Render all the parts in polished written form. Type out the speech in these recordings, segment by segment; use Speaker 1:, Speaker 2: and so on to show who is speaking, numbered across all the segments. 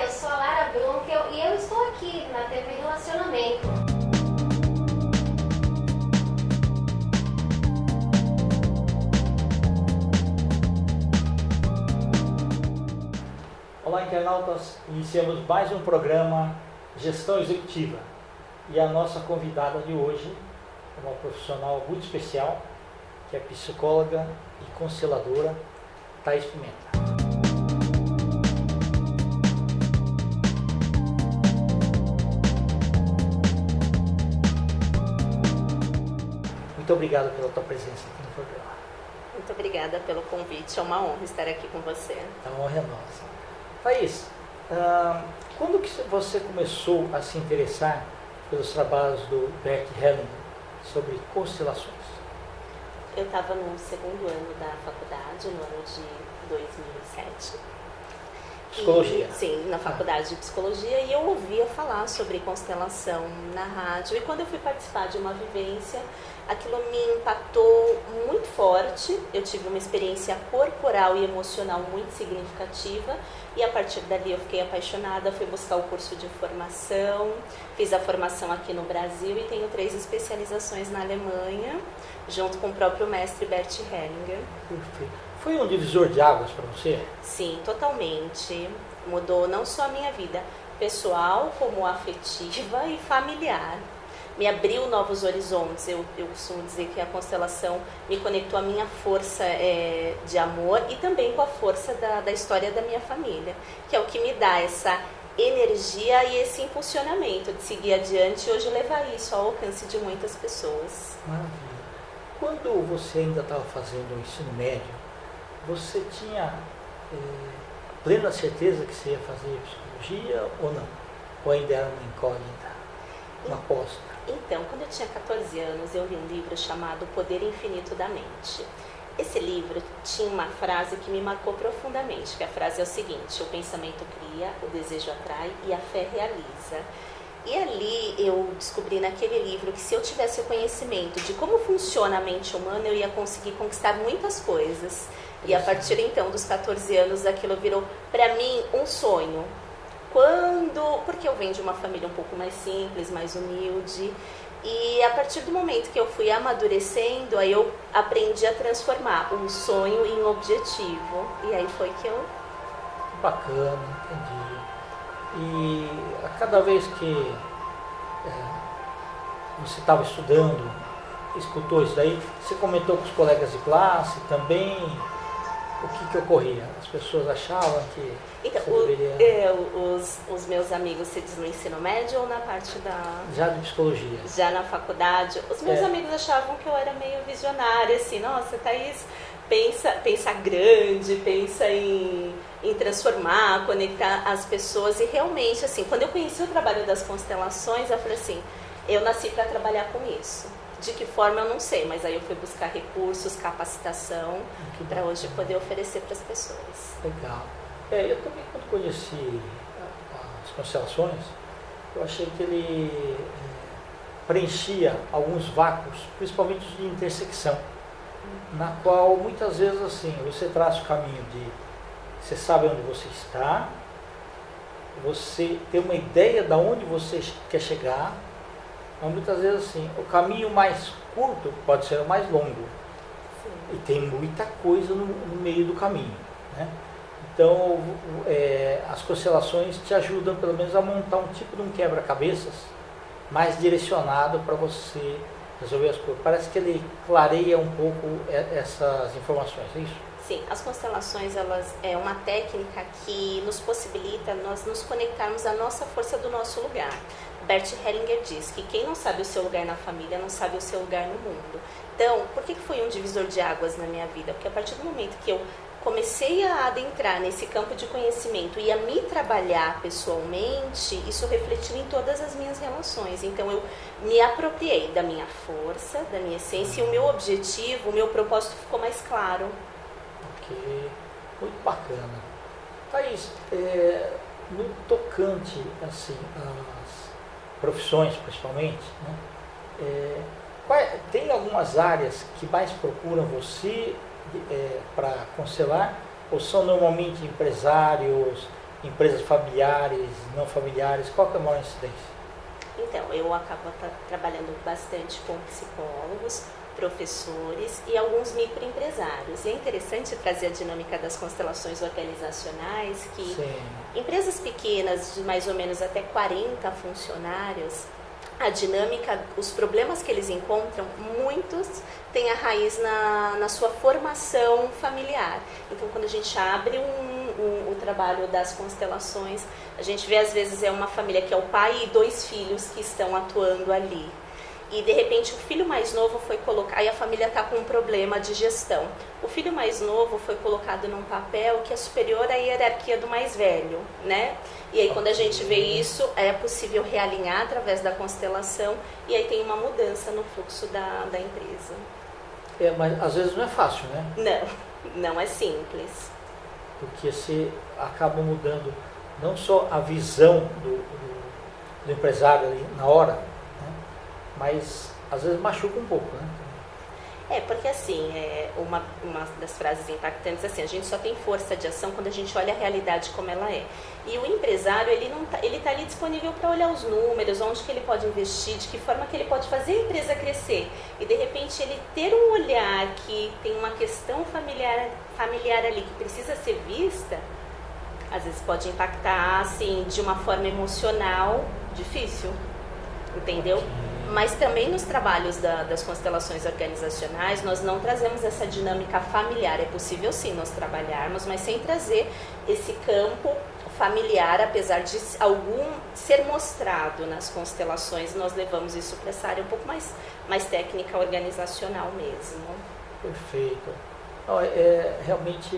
Speaker 1: eu sou a Lara Brunkel e eu estou aqui na TV Relacionamento.
Speaker 2: Olá, internautas! Iniciamos mais um programa Gestão Executiva e a nossa convidada de hoje é uma profissional muito especial, que é psicóloga e consteladora, Thaís Pimenta. Muito obrigado pela tua presença aqui no programa.
Speaker 3: Muito obrigada pelo convite, é uma honra estar aqui com você.
Speaker 2: É uma honra nossa. Thaís, quando que você começou a se interessar pelos trabalhos do Bert Hellinger sobre constelações?
Speaker 3: Eu estava no segundo ano da faculdade, no ano de 2007.
Speaker 2: Psicologia?
Speaker 3: Sim, na faculdade de psicologia, e eu ouvia falar sobre constelação na rádio. E quando eu fui participar de uma vivência, aquilo me impactou muito forte. Eu tive uma experiência corporal e emocional muito significativa, e a partir dali eu fiquei apaixonada, fui buscar o curso de formação, fiz a formação aqui no Brasil e tenho 3 especializações na Alemanha, junto com o próprio mestre Bert Hellinger.
Speaker 2: Perfeito. Foi um divisor de águas para você?
Speaker 3: Sim, totalmente. Mudou não só a minha vida pessoal, como afetiva e familiar. Me abriu novos horizontes. Eu costumo dizer que a constelação me conectou à minha força de amor e também com a força da história da minha família, que é o que me dá essa energia e esse impulsionamento de seguir adiante e hoje levar isso ao alcance de muitas pessoas.
Speaker 2: Maravilha. Quando você ainda estava fazendo o ensino médio, você tinha plena certeza que você ia fazer psicologia ou não? Ou ainda era uma incógnita, uma aposta?
Speaker 3: Então, quando eu tinha 14 anos, eu li um livro chamado O Poder Infinito da Mente. Esse livro tinha uma frase que me marcou profundamente, que a frase é o seguinte: o pensamento cria, o desejo atrai e a fé realiza. E ali eu descobri naquele livro que se eu tivesse o conhecimento de como funciona a mente humana, eu ia conseguir conquistar muitas coisas. E a partir então dos 14 anos, aquilo virou para mim um sonho. Porque eu venho de uma família um pouco mais simples, mais humilde, e a partir do momento que eu fui amadurecendo, aí eu aprendi a transformar um sonho em um objetivo, e aí foi que eu...
Speaker 2: Bacana, entendi. E a cada vez que você estava estudando, escutou isso daí, você comentou com os colegas de classe também, o que ocorria? As pessoas achavam que
Speaker 3: então,
Speaker 2: você deveria...
Speaker 3: os meus amigos, se diz no ensino médio ou na parte da...
Speaker 2: Já de psicologia.
Speaker 3: Já na faculdade. Os meus amigos achavam que eu era meio visionária, assim, nossa, Thaís, pensa grande, pensa em transformar, conectar as pessoas. E realmente, assim, quando eu conheci o trabalho das constelações, eu falei assim, eu nasci para trabalhar com isso. De que forma eu não sei, mas aí eu fui buscar recursos, capacitação, para hoje poder oferecer para as pessoas.
Speaker 2: Legal. Eu também, quando conheci as constelações, eu achei que ele preenchia alguns vácuos, principalmente de intersecção, na qual muitas vezes assim, você traça o caminho de você sabe onde você está, você tem uma ideia de onde você quer chegar, mas muitas vezes assim, o caminho mais curto pode ser o mais longo.
Speaker 3: Sim.
Speaker 2: E tem muita coisa no meio do caminho, né? Então, as constelações te ajudam pelo menos a montar um tipo de um quebra-cabeças mais direcionado para você resolver as coisas. Parece que ele clareia um pouco essas informações, é isso?
Speaker 3: Sim, as constelações, elas é uma técnica que nos possibilita nós nos conectarmos à nossa força do nosso lugar. Bert Hellinger diz que quem não sabe o seu lugar na família não sabe o seu lugar no mundo. Então, por que foi um divisor de águas na minha vida? Porque a partir do momento que eu comecei a adentrar nesse campo de conhecimento e a me trabalhar pessoalmente, isso refletiu em todas as minhas relações. Então, eu me apropriei da minha força, da minha essência, e o meu objetivo, o meu propósito ficou mais claro.
Speaker 2: Ok, muito bacana. Thaís, no tocante assim, às profissões principalmente, né? Tem algumas áreas que mais procuram você para constelar, ou são normalmente empresários, empresas familiares, não familiares, qual que é a maior incidência?
Speaker 3: Então, eu acabo trabalhando bastante com psicólogos, professores e alguns microempresários. E é interessante trazer a dinâmica das constelações organizacionais, que
Speaker 2: Sim.
Speaker 3: empresas pequenas, de mais ou menos até 40 funcionários, a dinâmica, os problemas que eles encontram, muitos têm a raiz na sua formação familiar. Então, quando a gente abre o trabalho das constelações, a gente vê, às vezes, é uma família que é o pai e 2 filhos que estão atuando ali. E, de repente, o filho mais novo foi colocado... Aí a família está com um problema de gestão. O filho mais novo foi colocado num papel que é superior à hierarquia do mais velho, né? E aí, quando a gente vê isso, é possível realinhar através da constelação e aí tem uma mudança no fluxo da empresa.
Speaker 2: Mas às vezes não é fácil, né?
Speaker 3: Não é simples.
Speaker 2: Porque você acaba mudando não só a visão do empresário ali na hora, né? Mas às vezes machuca um pouco, né?
Speaker 3: Porque assim, uma das frases impactantes assim, a gente só tem força de ação quando a gente olha a realidade como ela é. E o empresário, ele tá ali disponível para olhar os números, onde que ele pode investir, de que forma que ele pode fazer a empresa crescer. E de repente ele ter um olhar que tem uma questão familiar ali que precisa ser vista, às vezes pode impactar assim, de uma forma emocional difícil, entendeu? Mas também nos trabalhos das constelações organizacionais, nós não trazemos essa dinâmica familiar. É possível sim nós trabalharmos, mas sem trazer esse campo familiar, apesar de algum ser mostrado nas constelações, nós levamos isso para essa área um pouco mais técnica, organizacional mesmo.
Speaker 2: Perfeito. Não, é realmente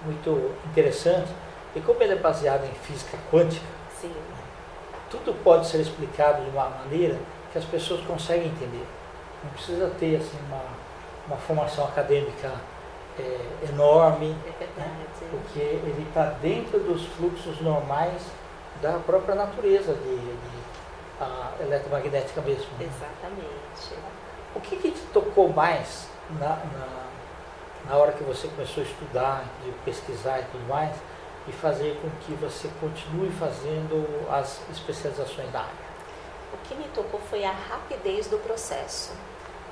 Speaker 2: muito interessante. E como ele é baseado em física quântica,
Speaker 3: Sim.
Speaker 2: tudo pode ser explicado de uma maneira que as pessoas conseguem entender. Não precisa ter assim, uma formação acadêmica enorme,
Speaker 3: É verdade.
Speaker 2: né? Porque ele está dentro dos fluxos normais da própria natureza a eletromagnética mesmo. Né?
Speaker 3: Exatamente.
Speaker 2: O que te tocou mais na hora que você começou a estudar, de pesquisar e tudo mais, e fazer com que você continue fazendo as especializações da área?
Speaker 3: O que me tocou foi a rapidez do processo.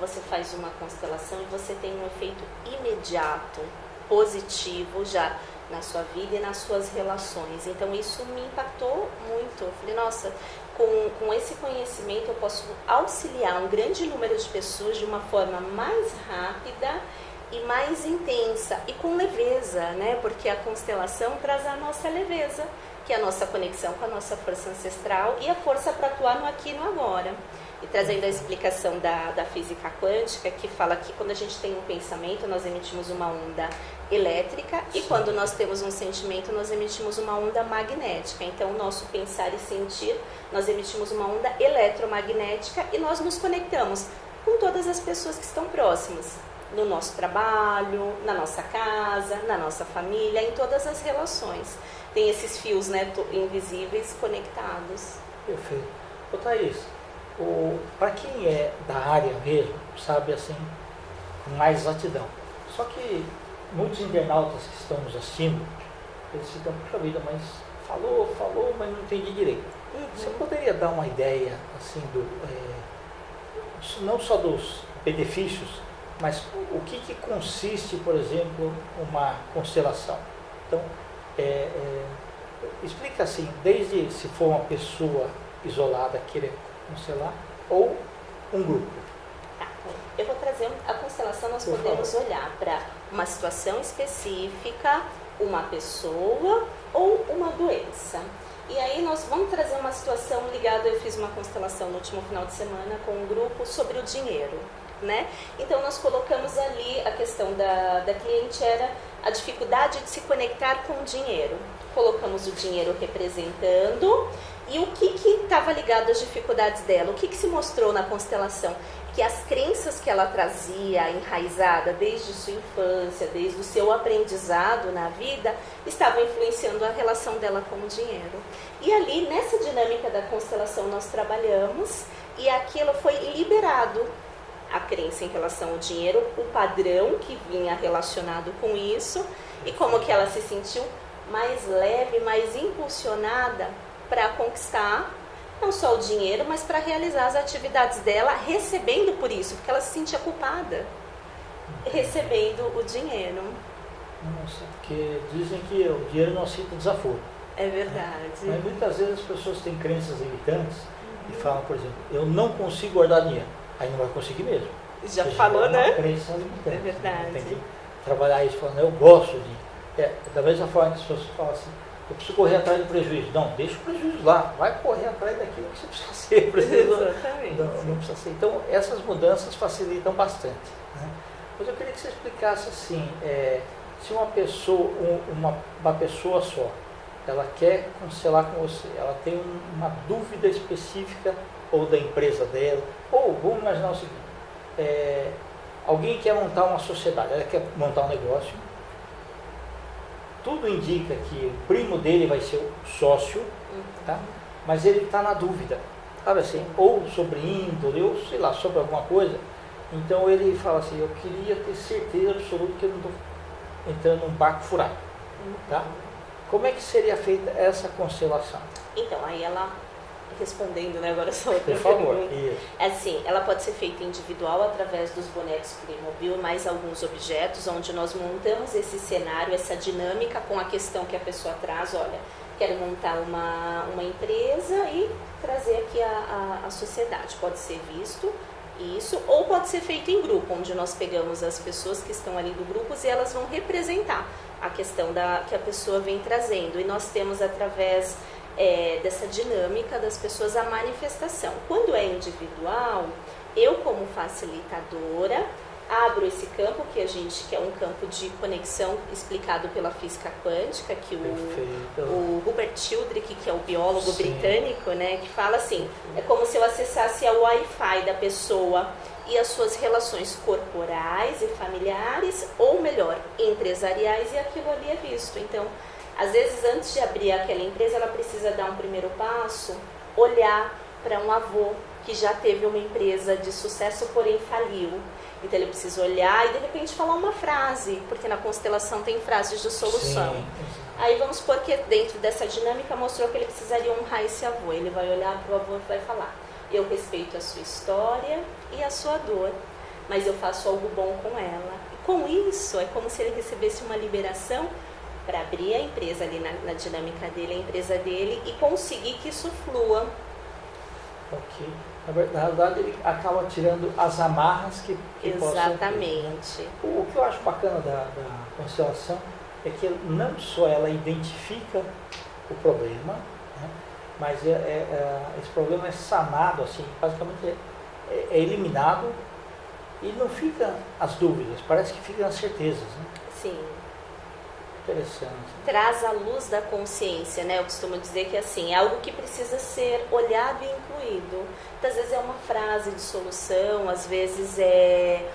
Speaker 3: Você faz uma constelação e você tem um efeito imediato, positivo já na sua vida e nas suas relações. Então isso me impactou muito. Eu falei, nossa, com esse conhecimento eu posso auxiliar um grande número de pessoas de uma forma mais rápida e mais intensa e com leveza, né? Porque a constelação traz a nossa leveza, que é a nossa conexão com a nossa força ancestral e a força para atuar no aqui e no agora. E trazendo a explicação da física quântica, que fala que quando a gente tem um pensamento, nós emitimos uma onda elétrica e quando nós temos um sentimento, nós emitimos uma onda magnética. Então, o nosso pensar e sentir, nós emitimos uma onda eletromagnética e nós nos conectamos com todas as pessoas que estão próximas, no nosso trabalho, na nossa casa, na nossa família, em todas as relações. Tem esses fios, né, invisíveis conectados.
Speaker 2: Perfeito. Ô Thaís, para quem é da área mesmo, sabe assim, com mais exatidão. Só que muitos internautas que estão nos assistindo, eles ficam, puxa vida, mas falou, mas não entendi direito. Você poderia dar uma ideia, assim, não só dos benefícios, mas o que consiste, por exemplo, uma constelação? Então, explica assim, desde se for uma pessoa isolada querer constelar ou um grupo.
Speaker 3: Tá. Eu vou trazer a constelação, nós podemos olhar para uma situação específica, uma pessoa ou uma doença. E aí nós vamos trazer uma situação ligada, eu fiz uma constelação no último final de semana com um grupo sobre o dinheiro, né? Então nós colocamos ali a questão da cliente era a dificuldade de se conectar com o dinheiro. Colocamos o dinheiro representando e o que estava ligado às dificuldades dela, o que se mostrou na constelação? Que as crenças que ela trazia enraizada desde sua infância, desde o seu aprendizado na vida, estavam influenciando a relação dela com o dinheiro. E ali, nessa dinâmica da constelação, nós trabalhamos e aquilo foi liberado. A crença em relação ao dinheiro, o padrão que vinha relacionado com isso e como que ela se sentiu mais leve, mais impulsionada para conquistar não só o dinheiro, mas para realizar as atividades dela, recebendo por isso, porque ela se sentia culpada, recebendo o dinheiro.
Speaker 2: Nossa, porque dizem que o dinheiro não aceita desaforo.
Speaker 3: É verdade.
Speaker 2: Mas muitas vezes as pessoas têm crenças limitantes e falam, por exemplo, eu não consigo guardar dinheiro. Aí não vai conseguir mesmo.
Speaker 3: Já
Speaker 2: Porque
Speaker 3: falou,
Speaker 2: é uma
Speaker 3: né?
Speaker 2: crença limitante.
Speaker 3: É verdade.
Speaker 2: Tem que trabalhar isso, falando, eu gosto de... da mesma forma que as pessoas falam assim, eu preciso correr atrás do prejuízo. Não, deixa o prejuízo lá, vai correr atrás daquilo que você precisa ser.
Speaker 3: Exatamente.
Speaker 2: Não precisa ser. Então, essas mudanças facilitam bastante. Né? Mas eu queria que você explicasse assim, se uma pessoa, uma pessoa só, ela quer cancelar com você, ela tem uma dúvida específica ou da empresa dela, ou vamos imaginar o seguinte, alguém quer montar uma sociedade, ela quer montar um negócio, tudo indica que o primo dele vai ser o sócio, tá? Mas ele está na dúvida, sabe assim, ou sobre índole, ou sei lá, sobre alguma coisa. Então ele fala assim, eu queria ter certeza absoluta que eu não estou entrando num barco furado, tá? Como é que seria feita essa constelação?
Speaker 3: Então, aí ela, respondendo, né, agora só outra
Speaker 2: Por favor.
Speaker 3: pergunta.
Speaker 2: Isso.
Speaker 3: Assim, ela pode ser feita individual através dos bonecos Playmobil, mais alguns objetos, onde nós montamos esse cenário, essa dinâmica com a questão que a pessoa traz, olha, quero montar uma empresa e trazer aqui a sociedade. Pode ser visto isso, ou pode ser feito em grupo, onde nós pegamos as pessoas que estão ali do grupo e elas vão representar a questão que a pessoa vem trazendo. E nós temos através dessa dinâmica das pessoas a manifestação. Quando é individual, eu como facilitadora abro esse campo que é um campo de conexão explicado pela física quântica, que o Rupert Sheldrake, que é o biólogo britânico, né, que fala assim, é como se eu acessasse a Wi-Fi da pessoa e as suas relações corporais e familiares, ou melhor, empresariais, e aquilo ali é visto. Então, às vezes, antes de abrir aquela empresa, ela precisa dar um primeiro passo, olhar para um avô que já teve uma empresa de sucesso, porém faliu. Então, ele precisa olhar e, de repente, falar uma frase, porque na constelação tem frases de solução.
Speaker 2: Sim.
Speaker 3: Aí, vamos supor que dentro dessa dinâmica mostrou que ele precisaria honrar esse avô. Ele vai olhar para o avô e vai falar, eu respeito a sua história e a sua dor, mas eu faço algo bom com ela. E com isso, é como se ele recebesse uma liberação para abrir a empresa ali na dinâmica dele, a empresa dele, e conseguir que isso flua.
Speaker 2: Ok. Na realidade, ele acaba tirando as amarras que
Speaker 3: Exatamente.
Speaker 2: Né? O que eu acho bacana da constelação é que não só ela identifica o problema, né? Mas esse problema é sanado, assim, basicamente é eliminado e não fica as dúvidas, parece que ficam as certezas. Né?
Speaker 3: Sim.
Speaker 2: Interessante.
Speaker 3: Traz a luz da consciência, né? Eu costumo dizer que assim, é algo que precisa ser olhado e incluído. Muitas vezes é uma frase de solução, às vezes é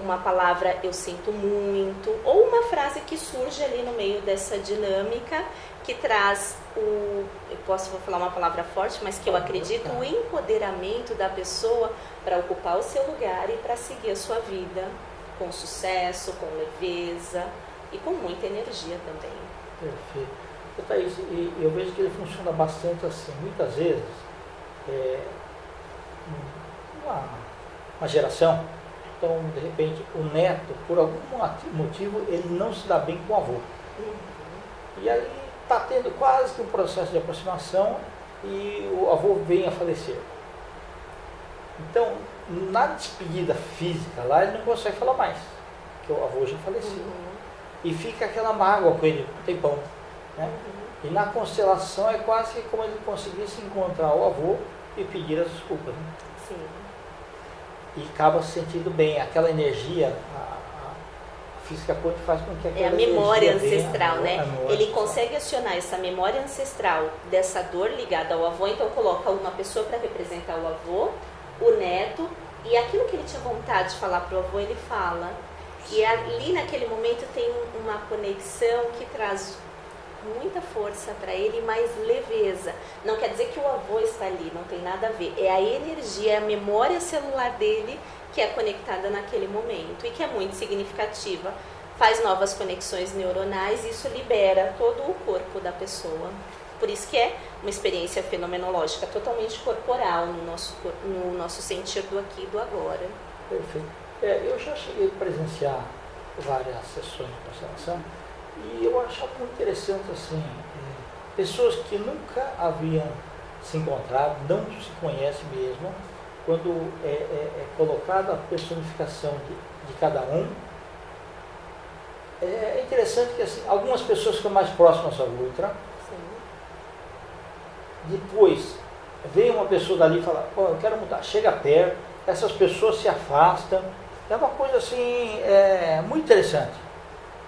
Speaker 3: uma palavra eu sinto muito, ou uma frase que surge ali no meio dessa dinâmica, que traz vou falar uma palavra forte, mas que eu acredito, o empoderamento da pessoa para ocupar o seu lugar e para seguir a sua vida com sucesso, com leveza e com muita energia também.
Speaker 2: Perfeito. Thaís, e eu vejo que ele funciona bastante assim. Muitas vezes, uma geração, então, de repente, o neto, por algum motivo, ele não se dá bem com o avô. E aí está tendo quase que um processo de aproximação e o avô vem a falecer. Então, na despedida física lá, ele não consegue falar mais, porque o avô já faleceu. E fica aquela mágoa com ele um tempão. Né? E na constelação é quase como ele conseguisse encontrar o avô e pedir as desculpas. Né?
Speaker 3: Sim.
Speaker 2: E acaba se sentindo bem. Aquela energia, a física quântica faz com que aquela
Speaker 3: a memória
Speaker 2: energia
Speaker 3: ancestral,
Speaker 2: venha,
Speaker 3: né? Ele consegue acionar essa memória ancestral dessa dor ligada ao avô, então coloca uma pessoa para representar o avô, o neto, e aquilo que ele tinha vontade de falar para o avô, ele fala. E ali naquele momento tem uma conexão que traz muita força para ele, mais leveza. Não quer dizer que o avô está ali, não tem nada a ver. É a energia, é a memória celular dele que é conectada naquele momento e que é muito significativa faz novas conexões neuronais e isso libera todo o corpo da pessoa. Por isso que é uma experiência fenomenológica totalmente corporal no nosso sentir do aqui e do agora.
Speaker 2: Perfeito. Eu já cheguei a presenciar várias sessões de constelação e eu achava muito interessante assim, pessoas que nunca haviam se encontrado, não se conhecem mesmo, quando é colocada a personificação de cada um. É interessante que assim, algumas pessoas ficam mais próximas à outra.
Speaker 3: Sim.
Speaker 2: Depois vem uma pessoa dali e fala, pô, eu quero mudar, chega perto, essas pessoas se afastam. É uma coisa assim, muito interessante.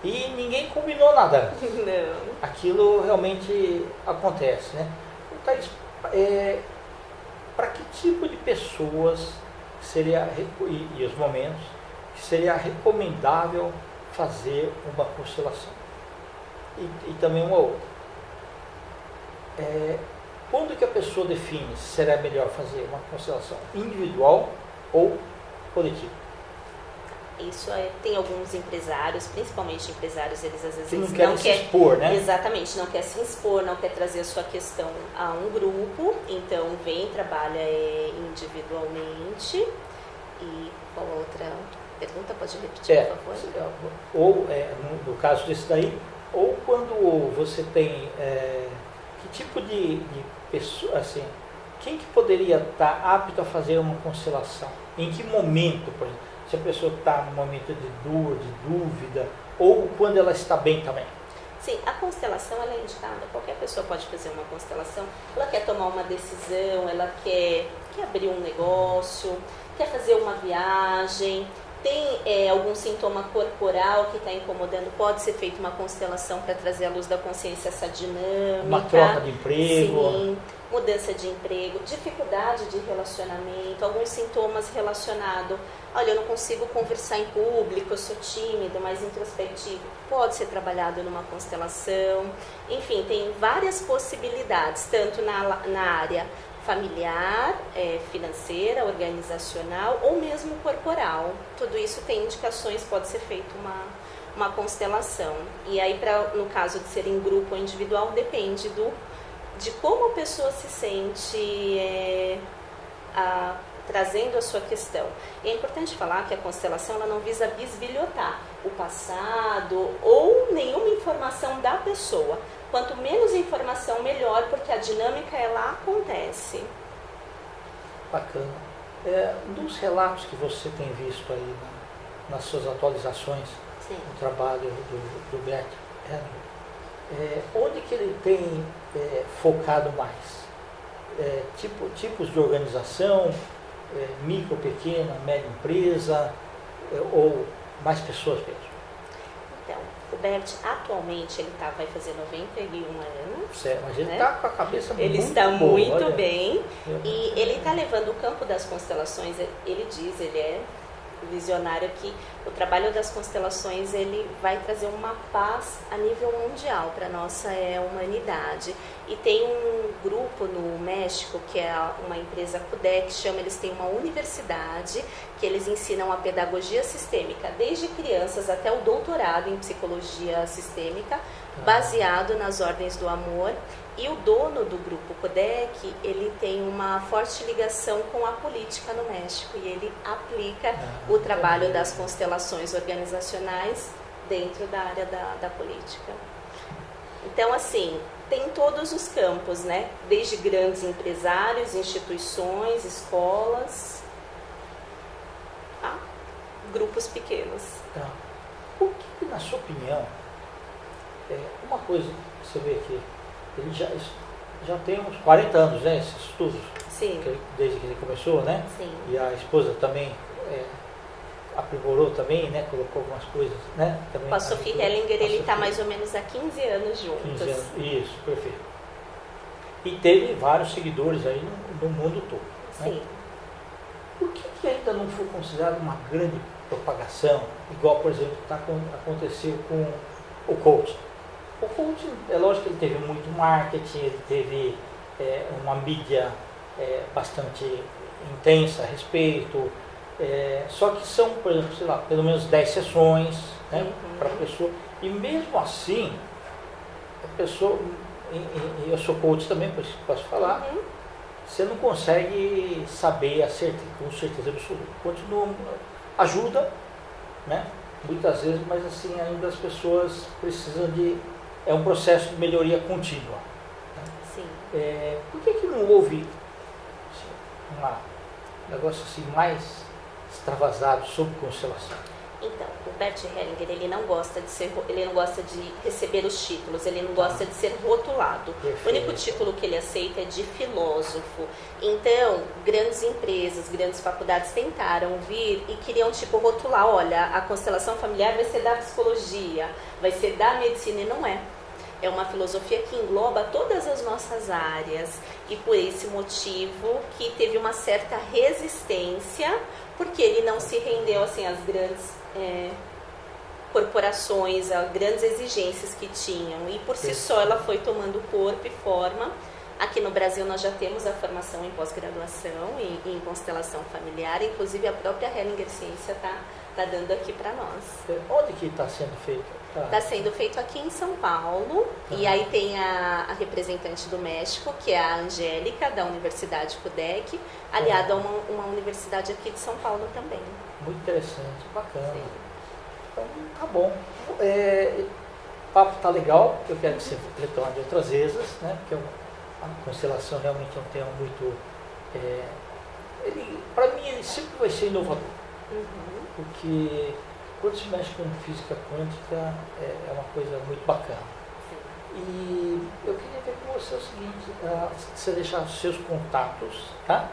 Speaker 2: E ninguém combinou nada.
Speaker 3: Não.
Speaker 2: Aquilo realmente acontece, né? Então, para que tipo de pessoas seria, e os momentos, que seria recomendável fazer uma constelação? E também uma outra. Quando que a pessoa define se será melhor fazer uma constelação individual ou coletiva?
Speaker 3: Isso tem alguns empresários, principalmente empresários, eles às vezes
Speaker 2: Que não querem se expor, né?
Speaker 3: Exatamente, não quer se expor, não quer trazer a sua questão a um grupo, então vem, trabalha individualmente. E qual outra pergunta? Pode repetir, por favor?
Speaker 2: Ou, no caso desse daí, ou quando você tem, que tipo de pessoa, assim, quem que poderia estar apto a fazer uma constelação? Em que momento, por exemplo? Se a pessoa está num momento de dor, de dúvida, ou quando ela está bem também.
Speaker 3: Sim, a constelação ela é indicada, qualquer pessoa pode fazer uma constelação, ela quer tomar uma decisão, ela quer abrir um negócio, quer fazer uma viagem, tem algum sintoma corporal que está incomodando, pode ser feita uma constelação para trazer à luz da consciência essa dinâmica.
Speaker 2: Uma troca de emprego.
Speaker 3: Sim, mudança de emprego, dificuldade de relacionamento, alguns sintomas relacionados. Olha, eu não consigo conversar em público, eu sou tímido, mais introspectivo. Pode ser trabalhado numa constelação. Enfim, tem várias possibilidades, tanto na área familiar, financeira, organizacional ou mesmo corporal. Tudo isso tem indicações, pode ser feito uma constelação. E aí, no caso de ser em grupo ou individual, depende de como a pessoa se sente trazendo a sua questão. E é importante falar que a constelação ela não visa bisbilhotar o passado ou nenhuma informação da pessoa. Quanto menos informação, melhor, porque a dinâmica ela acontece.
Speaker 2: Bacana. Dos relatos que você tem visto aí nas suas atualizações,
Speaker 3: Sim.
Speaker 2: no trabalho do Bert Hellinger, onde que ele tem focado mais? Tipos de organização, micro, pequena, média empresa, ou mais pessoas mesmo?
Speaker 3: Então, o Bert atualmente ele vai fazer 91 anos.
Speaker 2: Certo, mas ele
Speaker 3: né?
Speaker 2: está com a cabeça muito boa.
Speaker 3: Ele está
Speaker 2: boa,
Speaker 3: muito
Speaker 2: olha.
Speaker 3: bem e ele está levando o campo das constelações. Ele diz, ele é visionário que o trabalho das constelações ele vai trazer uma paz a nível mundial para a nossa humanidade. E tem um grupo no México que é uma empresa CUDEC, eles têm uma universidade que eles ensinam a pedagogia sistêmica desde crianças até o doutorado em psicologia sistêmica, baseado nas ordens do amor. E o dono do grupo CUDEC, ele tem uma forte ligação com a política no México e ele aplica o trabalho das constelações organizacionais dentro da área da política. Então, assim, tem todos os campos, né? Desde grandes empresários, instituições, escolas, a grupos pequenos.
Speaker 2: Tá. O que, na sua opinião, uma coisa que você vê aqui, ele já tem uns 40 anos, né, esses estudos?
Speaker 3: Sim.
Speaker 2: Desde que ele começou, né?
Speaker 3: Sim.
Speaker 2: E a esposa também aprimorou também, né? Colocou algumas coisas, né? Também,
Speaker 3: Com a Sophie Hellinger, ele está mais ou menos há 15 anos juntos.
Speaker 2: 15 anos. Isso, perfeito. E teve vários seguidores aí no mundo todo. Né?
Speaker 3: Sim.
Speaker 2: Por que ainda não foi considerado uma grande propagação, igual, por exemplo, aconteceu com o coaching? O coaching, é lógico que ele teve muito marketing, ele teve uma mídia bastante intensa a respeito, só que são, por exemplo, sei lá, pelo menos 10 sessões, né, para a pessoa. E mesmo assim, a pessoa, eu sou coach também, por isso que posso falar, você não consegue saber com certeza absoluta. Continua, ajuda, né, muitas vezes, mas assim, ainda as pessoas precisam é um processo de melhoria contínua. Né?
Speaker 3: Sim.
Speaker 2: Por que não houve assim, um negócio assim mais extravasado sobre constelação?
Speaker 3: Então, o Bert Hellinger, ele não gosta de receber os títulos, ele não gosta de ser rotulado.
Speaker 2: Perfeito.
Speaker 3: O único título que ele aceita é de filósofo. Então, grandes empresas, grandes faculdades tentaram vir e queriam rotular, olha, a constelação familiar vai ser da psicologia, vai ser da medicina, e não é. É uma filosofia que engloba todas as nossas áreas, e por esse motivo que teve uma certa resistência, porque ele não se rendeu assim às grandes corporações, às grandes exigências que tinham, e por si só ela foi tomando corpo e forma. Aqui no Brasil nós já temos a formação em pós-graduação em constelação familiar, inclusive a própria Hellinger Ciência está dando aqui para nós.
Speaker 2: Onde que está sendo feito?
Speaker 3: Está sendo feito aqui em São Paulo, e aí tem a representante do México, que é a Angélica, da Universidade CUDEC, aliada a uma universidade aqui de São Paulo também.
Speaker 2: Muito interessante, bacana.
Speaker 3: Sim.
Speaker 2: Então, tá bom. O papo tá legal, eu quero que você retorne de outras vezes, né? Porque a constelação realmente é um tema muito... para mim, ele sempre vai ser inovador. Porque quando se mexe com física quântica, é uma coisa muito bacana.
Speaker 3: Sim.
Speaker 2: E eu queria ver com você o seguinte, você deixar os seus contatos, tá?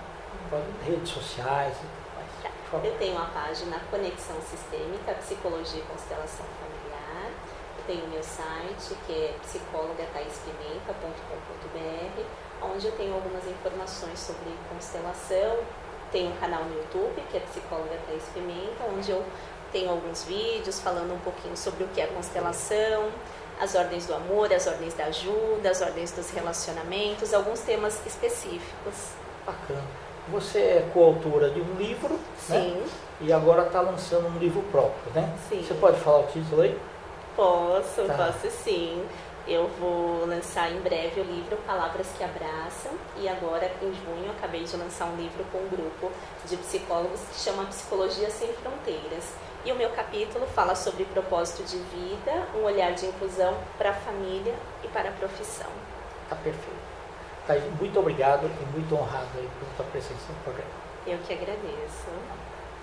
Speaker 2: Redes sociais e tudo mais. Por favor.
Speaker 3: Eu tenho a página Conexão Sistêmica, Psicologia e Constelação Familiar. Eu tenho o meu site, que é psicologataíspimenta.com.br, onde eu tenho algumas informações sobre constelação. Tenho um canal no YouTube, que é Psicóloga Thaís Pimenta, onde eu tenho alguns vídeos falando um pouquinho sobre o que é constelação, as ordens do amor, as ordens da ajuda, as ordens dos relacionamentos, alguns temas específicos.
Speaker 2: Bacana. Você é coautora de um livro,
Speaker 3: Sim.
Speaker 2: Né? E agora está lançando um livro próprio, né?
Speaker 3: Sim.
Speaker 2: Você pode falar o título aí?
Speaker 3: Posso
Speaker 2: Tá.
Speaker 3: sim. Eu vou lançar em breve o livro Palavras que Abraçam, e agora em junho eu acabei de lançar um livro com um grupo de psicólogos que chama Psicologia Sem Fronteiras. E o meu capítulo fala sobre propósito de vida, um olhar de inclusão para a família e para a profissão.
Speaker 2: Tá perfeito. Thaís, muito obrigado e muito honrado aí por sua presença no programa.
Speaker 3: Eu que agradeço.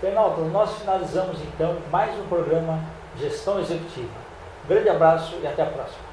Speaker 2: Fernando, nós finalizamos então mais um programa Gestão Executiva. Um grande abraço e até a próxima.